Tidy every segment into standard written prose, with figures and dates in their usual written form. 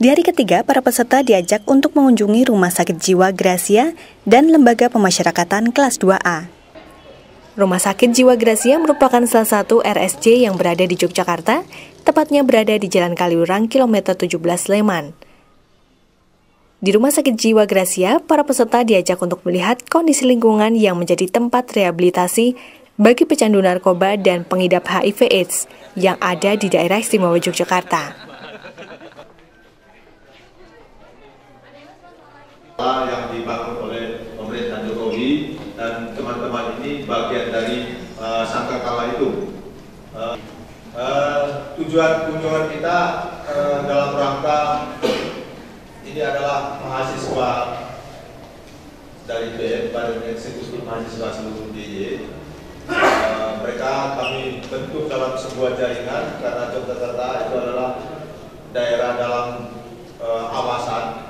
Di hari ketiga, para peserta diajak untuk mengunjungi Rumah Sakit Jiwa Gracia dan Lembaga Pemasyarakatan kelas 2A. Rumah Sakit Jiwa Gracia merupakan salah satu RSJ yang berada di Yogyakarta, tepatnya berada di Jalan Kaliurang, kilometer 17 Sleman. Di Rumah Sakit Jiwa Gracia, para peserta diajak untuk melihat kondisi lingkungan yang menjadi tempat rehabilitasi bagi pecandu narkoba dan pengidap HIV/AIDS yang ada di daerah istimewa Yogyakarta. Yang dibangun oleh pemerintah Jokowi dan teman-teman ini bagian dari sangkakala itu. Tujuan kunjungan kita dalam rangka ini adalah mahasiswa dari BM, Badan Eksekutif Mahasiswa Seluruh DIY. Mereka kami bentuk dalam sebuah jaringan karena Yogyakarta itu adalah daerah dalam awasan.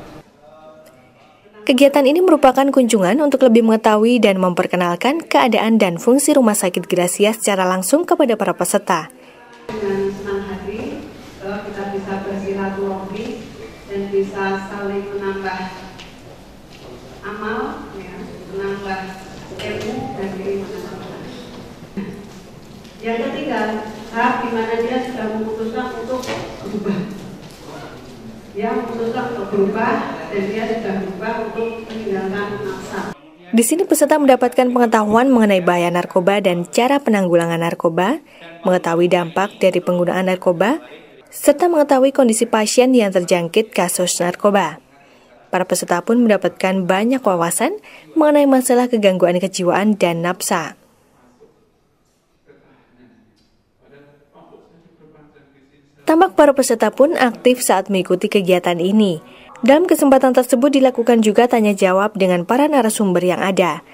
Kegiatan ini merupakan kunjungan untuk lebih mengetahui dan memperkenalkan keadaan dan fungsi Rumah Sakit Gracia secara langsung kepada para peserta. Dengan senang hati kita bisa bersilaturahmi dan bisa saling menambah amal, ya, menambah ilmu dan keimanan. Yang ketiga, tahap di mana dia sudah memutuskan untuk berubah. Dia memutuskan untuk berubah dan dia sudah berubah untuk meninggalkan nafsa. Di sini peserta mendapatkan pengetahuan mengenai bahaya narkoba dan cara penanggulangan narkoba, mengetahui dampak dari penggunaan narkoba, serta mengetahui kondisi pasien yang terjangkit kasus narkoba. Para peserta pun mendapatkan banyak wawasan mengenai masalah kegangguan kejiwaan dan nafsa. Tampak para peserta pun aktif saat mengikuti kegiatan ini. Dalam kesempatan tersebut dilakukan juga tanya jawab dengan para narasumber yang ada.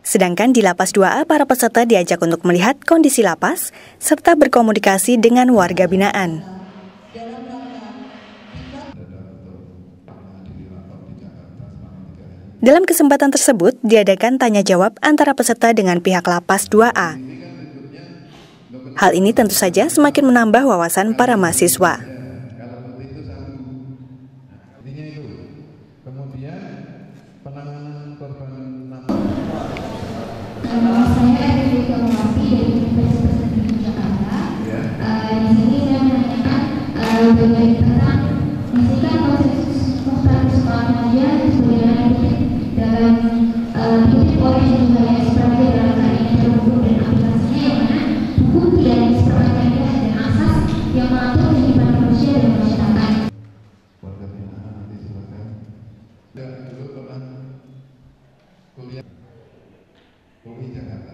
Sedangkan di Lapas 2A, para peserta diajak untuk melihat kondisi lapas serta berkomunikasi dengan warga binaan. Dalam kesempatan tersebut, diadakan tanya jawab antara peserta dengan pihak Lapas 2A. Hal ini tentu saja semakin menambah wawasan para mahasiswa. Saya dari Ekonomi dari Universitas Negeri Jakarta. Di sini saya menanyakan bagian tentang mengisikan proses sekolah media sebagai dalam titik poin juga yang seperti dalam hal ini buku dan aplikasinya yang mana buku tidak seperti kaidah dan asas yang mengatur kehidupan manusia dan masyarakat. Warga binaan nanti silakan. Dan dulu pernah kuliah UI Jakarta.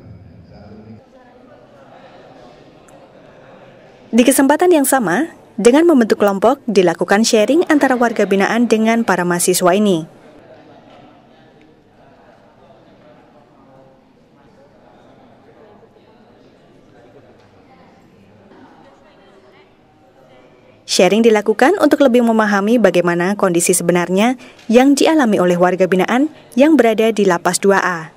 Di kesempatan yang sama, dengan membentuk kelompok, dilakukan sharing antara warga binaan dengan para mahasiswa ini. Sharing dilakukan untuk lebih memahami bagaimana kondisi sebenarnya yang dialami oleh warga binaan yang berada di Lapas 2A.